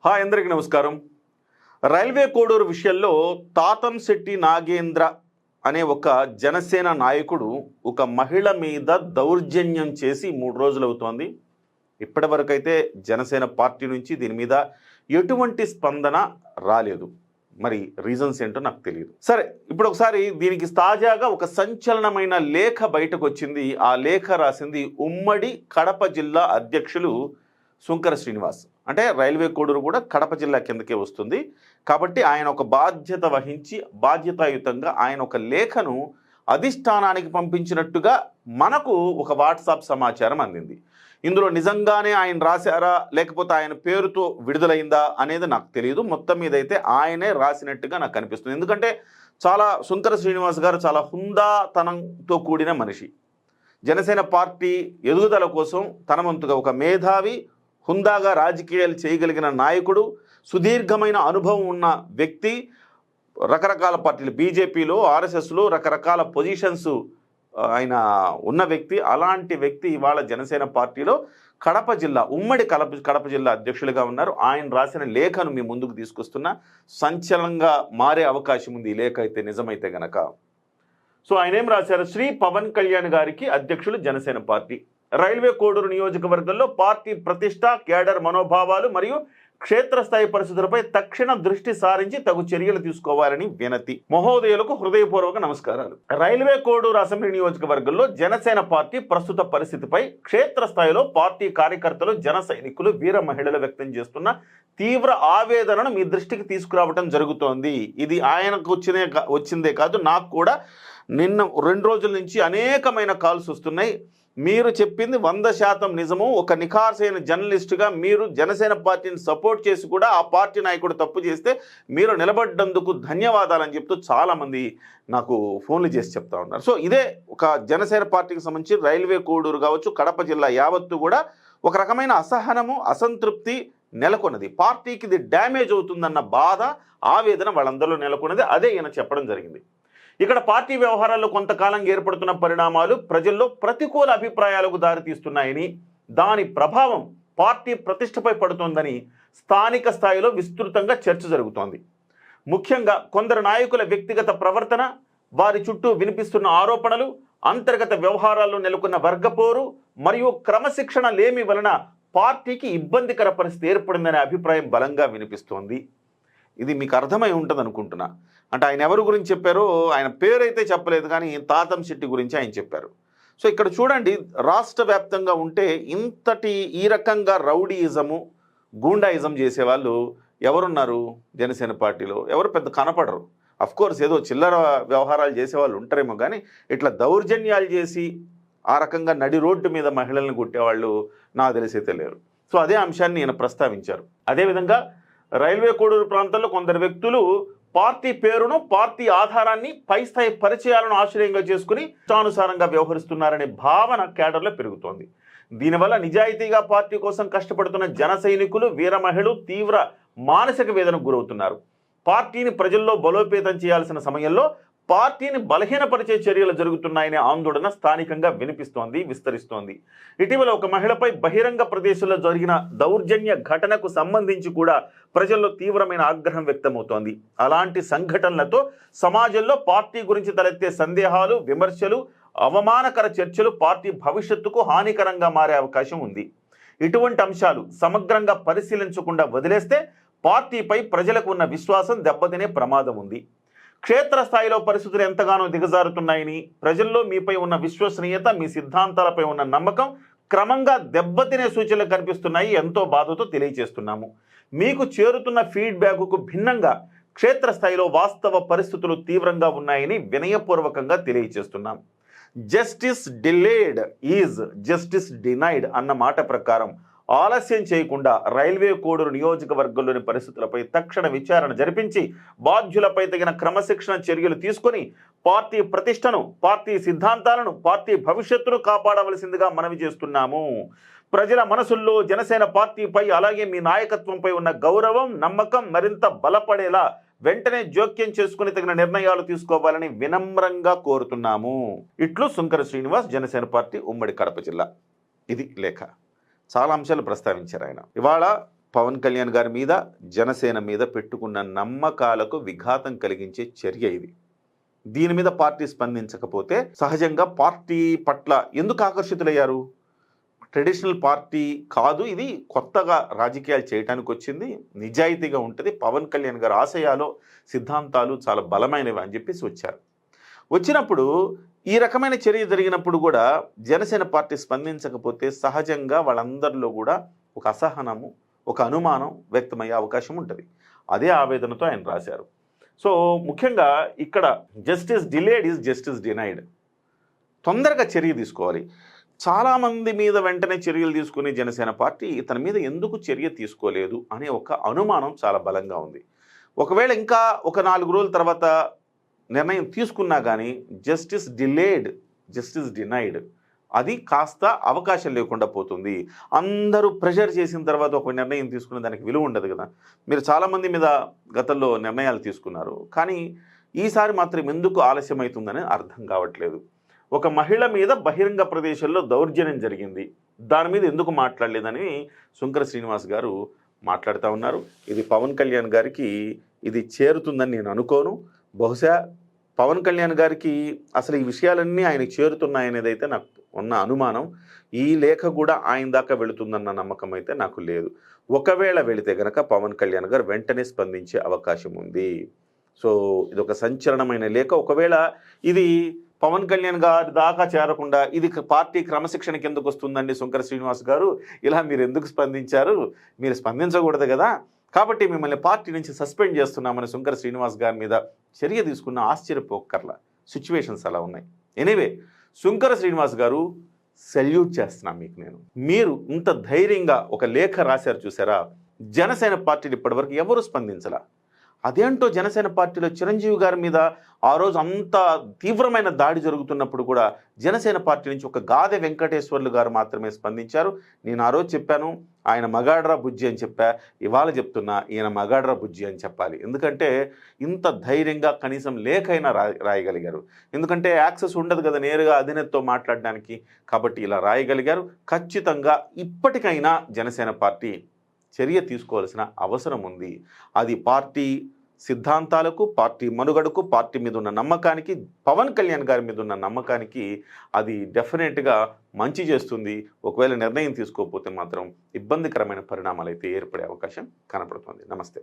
Hi అందరికీ నమస్కారం. Railway Koduru విషయంలో తాతంశెట్టి నాగేంద్ర అనే ఒక జనసేన నాయకుడు ఒక మహిళ మీద దౌర్జన్యం చేసి 3 రోజులు అవుతోంది. ఇప్పటివరకైతే జనసేన పార్టీ నుంచి దీని మీద ఎటువంటి స్పందన రాలేదు. మరి రీజన్స్ ఏంటో నాకు తెలియదు. సరే, ఇప్పుడు ఒకసారి దీనికి తాజాగా ఒక సంచలనమైన లేఖ బయటకు వచ్చింది. ఆ లేఖ రాసింది ఉమ్మడి కడప జిల్లా అధ్యక్షులు సుంకర శ్రీనివాస్. అంటే రైల్వే కోడూరు కూడా కడప జిల్లా కిందకే వస్తుంది కాబట్టి ఆయన ఒక బాధ్యత వహించి బాధ్యతాయుతంగా ఆయన ఒక లేఖను అధిష్టానానికి పంపించినట్టుగా మనకు ఒక వాట్సాప్ సమాచారం అందింది. ఇందులో నిజంగానే ఆయన రాశారా లేకపోతే ఆయన పేరుతో విడుదలైందా అనేది నాకు తెలియదు. మొత్తం మీద అయితే ఆయనే రాసినట్టుగా నాకు అనిపిస్తుంది. ఎందుకంటే సుంకర శ్రీనివాస్ గారు చాలా హుందాతనంతో కూడిన మనిషి. జనసేన పార్టీ ఎదుగుదల కోసం తన వంతుగా ఒక మేధావి, హుందాగా రాజకీయాలు చేయగలిగిన నాయకుడు, సుదీర్ఘమైన అనుభవం ఉన్న వ్యక్తి, రకరకాల పార్టీలు బీజేపీలో, ఆర్ఎస్ఎస్లో రకరకాల పొజిషన్స్ ఆయన ఉన్న వ్యక్తి. అలాంటి వ్యక్తి ఇవాళ జనసేన పార్టీలో కడప జిల్లా ఉమ్మడి కడప జిల్లా అధ్యక్షులుగా ఉన్నారు. ఆయన రాసిన లేఖను మీ ముందుకు తీసుకొస్తున్నా. సంచలనంగా మారే అవకాశం ఉంది ఈ లేఖ అయితే నిజమైతే గనక. సో ఆయన ఏం రాశారు? శ్రీ పవన్ కళ్యాణ్ గారికి అధ్యక్షులు జనసేన పార్టీ. రైల్వే కోడూరు నియోజకవర్గంలో పార్టీ ప్రతిష్ట, కేడర్ మనోభావాలు మరియు క్షేత్రస్థాయి పరిస్థితులపై తక్షణ దృష్టి సారించి తగు చర్యలు తీసుకోవాలని వినతి. మహోదయులకు హృదయపూర్వక నమస్కారాలు. రైల్వే కోడూరు అసెంబ్లీ నియోజకవర్గంలో జనసేన పార్టీ ప్రస్తుత పరిస్థితిపై క్షేత్రస్థాయిలో పార్టీ కార్యకర్తలు, జన సైనికులు, వీర మహిళలు వ్యక్తం చేస్తున్న తీవ్ర ఆవేదనను మీ దృష్టికి తీసుకురావడం జరుగుతోంది. ఇది ఆయనకు వచ్చిందే కాదు, నాకు కూడా నిన్న 2 రోజుల నుంచి అనేకమైన కాల్స్ వస్తున్నాయి. మీరు చెప్పింది 100% నిజము. ఒక నిఖార్సైన జర్నలిస్టుగా మీరు జనసేన పార్టీని సపోర్ట్ చేసి కూడా ఆ పార్టీ నాయకుడు తప్పు చేస్తే మీరు నిలబడ్డందుకు ధన్యవాదాలని చెప్తూ చాలామంది నాకు ఫోన్లు చేసి చెప్తా ఉన్నారు. సో ఇదే ఒక జనసేన పార్టీకి సంబంధించి రైల్వే కోడూరు కావచ్చు, కడప జిల్లా యావత్తు కూడా ఒక రకమైన అసహనము, అసంతృప్తి నెలకొన్నది. పార్టీకి ఇది డ్యామేజ్ అవుతుందన్న బాధ, ఆవేదన వాళ్ళందరిలో నెలకొన్నది. అదే ఈయన చెప్పడం జరిగింది. ఇక్కడ పార్టీ వ్యవహారాల్లో కొంతకాలం ఏర్పడుతున్న పరిణామాలు ప్రజల్లో ప్రతికూల అభిప్రాయాలకు దారితీస్తున్నాయని, దాని ప్రభావం పార్టీ ప్రతిష్టపై పడుతోందని స్థానిక స్థాయిలో విస్తృతంగా చర్చ జరుగుతోంది. ముఖ్యంగా కొందరు నాయకుల వ్యక్తిగత ప్రవర్తన, వారి చుట్టూ వినిపిస్తున్న ఆరోపణలు, అంతర్గత వ్యవహారాల్లో నెలకొన్న వర్గపోరు మరియు క్రమశిక్షణ లేమి వలన పార్టీకి ఇబ్బందికర పరిస్థితి ఏర్పడిందనే అభిప్రాయం బలంగా వినిపిస్తోంది. ఇది మీకు అర్థమై ఉంటుంది అనుకుంటున్నా. అంటే ఆయన ఎవరి గురించి చెప్పారో, ఆయన పేరైతే చెప్పలేదు కానీ తాతంశెట్టి గురించి ఆయన చెప్పారు. సో ఇక్కడ చూడండి, రాష్ట్ర వ్యాప్తంగా ఉంటే ఈ రకంగా రౌడీయిజము, గూండాయిజం చేసేవాళ్ళు ఎవరున్నారు జనసేన పార్టీలో? ఎవరు పెద్ద కనపడరు. అఫ్కోర్స్ ఏదో చిల్లర వ్యవహారాలు చేసేవాళ్ళు ఉంటారేమో కానీ ఇట్లా దౌర్జన్యాలు చేసి ఆ రకంగా నడి రోడ్డు మీద మహిళలను కొట్టేవాళ్ళు నాకు తెలిసైతే లేరు. సో అదే అంశాన్ని ఈయన ప్రస్తావించారు. అదేవిధంగా రైల్వే కోడూరు ప్రాంతంలో కొందరు వ్యక్తులు పార్టీ పేరును, పార్టీ ఆధారాన్ని, పై స్థాయి పరిచయాలను ఆశ్రయంగా చేసుకుని ఇష్టానుసారంగా వ్యవహరిస్తున్నారనే భావన కేడర్లో పెరుగుతోంది. దీనివల్ల నిజాయితీగా పార్టీ కోసం కష్టపడుతున్న జన సైనికులు, వీర మహిళలు తీవ్ర మానసిక వేదనకు గురవుతున్నారు. పార్టీని ప్రజల్లో బలోపేతం చేయాల్సిన సమయంలో పార్టీని బలహీనపరిచే చర్యలు జరుగుతున్నాయనే ఆందోళన స్థానికంగా విస్తరిస్తోంది. ఇటీవల ఒక మహిళపై బహిరంగ ప్రదేశంలో జరిగిన దౌర్జన్య ఘటనకు సంబంధించి కూడా ప్రజల్లో తీవ్రమైన ఆగ్రహం వ్యక్తమవుతోంది. అలాంటి సంఘటనలతో సమాజంలో పార్టీ గురించి తలెత్తే సందేహాలు, విమర్శలు, అవమానకర చర్చలు పార్టీ భవిష్యత్తుకు హానికరంగా మారే అవకాశం ఉంది. ఇటువంటి అంశాలు సమగ్రంగా పరిశీలించకుండా వదిలేస్తే పార్టీపై ప్రజలకు ఉన్న విశ్వాసం దెబ్బతినే ప్రమాదం ఉంది. క్షేత్రస్థాయిలో పరిస్థితులు ఎంతగానో దిగజారుతున్నాయని, ప్రజల్లో మీపై ఉన్న విశ్వసనీయత, మీ సిద్ధాంతాలపై ఉన్న నమ్మకం క్రమంగా దెబ్బతినే సూచనలు కనిపిస్తున్నాయి. ఎంతో బాధతో తెలియజేస్తున్నాము. మీకు చేరుతున్న ఫీడ్బ్యాక్కు భిన్నంగా క్షేత్రస్థాయిలో వాస్తవ పరిస్థితులు తీవ్రంగా ఉన్నాయని వినయపూర్వకంగా తెలియజేస్తున్నాం. Justice delayed is justice denied అన్న మాట ప్రకారం ఆలస్యం చేయకుండా రైల్వే కోడూరు నియోజకవర్గంలోని పరిస్థితులపై తక్షణ విచారణ జరిపించి బాధ్యులపై తగిన క్రమశిక్షణ చర్యలు తీసుకొని పార్టీ ప్రతిష్టను, పార్టీ సిద్ధాంతాలను, పార్టీ భవిష్యత్తును కాపాడవలసిందిగా మనవి చేస్తున్నాము. ప్రజల మనసుల్లో జనసేన పార్టీపై అలాగే మీ నాయకత్వంపై ఉన్న గౌరవం, నమ్మకం మరింత బలపడేలా వెంటనే జోక్యం చేసుకుని తగిన నిర్ణయాలు తీసుకోవాలని వినమ్రంగా కోరుతున్నాము. ఇట్లు సుంకర శ్రీనివాస్, జనసేన పార్టీ, ఉమ్మడి కడప జిల్లా. ఇది లేఖ. చాలా అంశాలు ప్రస్తావించారు ఆయన. ఇవాళ పవన్ కళ్యాణ్ గారి మీద జనసేన మీద పెట్టుకున్న నమ్మకాలకు విఘాతం కలిగించే చర్య ఇది. దీని మీద పార్టీ స్పందించకపోతే సహజంగా పార్టీ పట్ల ఎందుకు ఆకర్షితులయ్యారు? ట్రెడిషనల్ పార్టీ కాదు ఇది, కొత్తగా రాజకీయాలు చేయడానికి వచ్చింది, నిజాయితీగా ఉంటుంది, పవన్ కళ్యాణ్ గారి ఆశయాలు సిద్ధాంతాలు చాలా బలమైనవి అని చెప్పేసి వచ్చారు. వచ్చినప్పుడు ఈ రకమైన చర్య జరిగినప్పుడు కూడా జనసేన పార్టీ స్పందించకపోతే సహజంగా వాళ్ళందరిలో కూడా ఒక అసహనము, ఒక అనుమానం వ్యక్తమయ్యే అవకాశం ఉంటుంది. అదే ఆవేదనతో ఆయన రాశారు. సో ముఖ్యంగా ఇక్కడ justice delayed is justice denied. తొందరగా చర్య తీసుకోవాలి. చాలామంది మీద వెంటనే చర్యలు తీసుకునే జనసేన పార్టీ ఇతని మీద ఎందుకు చర్య తీసుకోలేదు అనే ఒక అనుమానం చాలా బలంగా ఉంది. ఒకవేళ ఇంకా ఒక 4 రోజుల తర్వాత నిర్ణయం తీసుకున్నా కానీ జస్టిస్ డిలేడ్ జస్టిస్ డినైడ్ అది కాస్త అవకాశం లేకుండా పోతుంది. అందరూ ప్రెషర్ చేసిన తర్వాత ఒక నిర్ణయం తీసుకునే దానికి విలువ ఉండదు కదా. మీరు చాలామంది మీద గతంలో నిర్ణయాలు తీసుకున్నారు, కానీ ఈసారి మాత్రం ఎందుకు ఆలస్యం అవుతుందని అర్థం కావట్లేదు. ఒక మహిళ మీద బహిరంగ ప్రదేశంలో దౌర్జన్యం జరిగింది, దాని మీద ఎందుకు మాట్లాడలేదని శుంకర శ్రీనివాస్ గారు మాట్లాడుతూ ఉన్నారు. ఇది పవన్ కళ్యాణ్ గారికి ఇది చేరుతుందని నేను అనుకోను. బహుశా పవన్ కళ్యాణ్ గారికి అసలు ఈ విషయాలన్నీ ఆయనకు చేరుతున్నాయనేది అయితే నాకు ఉన్న అనుమానం. ఈ లేఖ కూడా ఆయన దాకా వెళుతుందన్న నమ్మకం అయితే నాకు లేదు. ఒకవేళ వెళితే గనక పవన్ కళ్యాణ్ గారు వెంటనే స్పందించే అవకాశం ఉంది. సో ఇది ఒక సంచలనమైన లేఖ. ఒకవేళ ఇది పవన్ కళ్యాణ్ గారి దాకా చేరకుండా ఇది పార్టీ క్రమశిక్షణ కిందకు వస్తుందండి. శుంకర శ్రీనివాస్ గారు ఇలా మీరు ఎందుకు స్పందించారు? మీరు స్పందించకూడదు కదా, కాబట్టి మిమ్మల్ని పార్టీ నుంచి సస్పెండ్ చేస్తున్నామని శుంకర శ్రీనివాస్ గారి మీద చర్య తీసుకున్న ఆశ్చర్యపోకర్ల సిచ్యువేషన్స్ అలా ఉన్నాయి. ఎనీవే, శుంకర శ్రీనివాస్ గారు సెల్యూట్ చేస్తున్నాను మీకు నేను. మీరు ఇంత ధైర్యంగా ఒక లేఖ రాశారు చూసారా. జనసేన పార్టీని ఇప్పటివరకు ఎవరు స్పందించలా. అదేంటో జనసేన పార్టీలో చిరంజీవి గారి మీద ఆ రోజు అంత తీవ్రమైన దాడి జరుగుతున్నప్పుడు కూడా జనసేన పార్టీ నుంచి ఒక గాదె వెంకటేశ్వర్లు గారు మాత్రమే స్పందించారు. నేను ఆ రోజు చెప్పాను ఆయన మగాడ్రా బుజ్జి అని చెప్పా, ఇవాళ చెప్తున్నా ఈయన మగాడ్రా బుజ్జి అని చెప్పాలి. ఎందుకంటే ఇంత ధైర్యంగా కనీసం లేఖైనా రాయగలిగారు. ఎందుకంటే యాక్సెస్ ఉండదు కదా నేరుగా అధినేతతో మాట్లాడడానికి, కాబట్టి ఇలా రాయగలిగారు. ఖచ్చితంగా ఇప్పటికైనా జనసేన పార్టీ చర్య తీసుకోవాల్సిన అవసరం ఉంది. అది పార్టీ సిద్ధాంతాలకు, పార్టీ మనుగడకు, పార్టీ మీద ఉన్న నమ్మకానికి, పవన్ కళ్యాణ్ గారి మీద ఉన్న నమ్మకానికి అది డెఫినెట్గా మంచి చేస్తుంది. ఒకవేళ నిర్ణయం తీసుకోకపోతే మాత్రం ఇబ్బందికరమైన పరిణామాలు అయితే ఏర్పడే అవకాశం కనపడుతుంది. నమస్తే.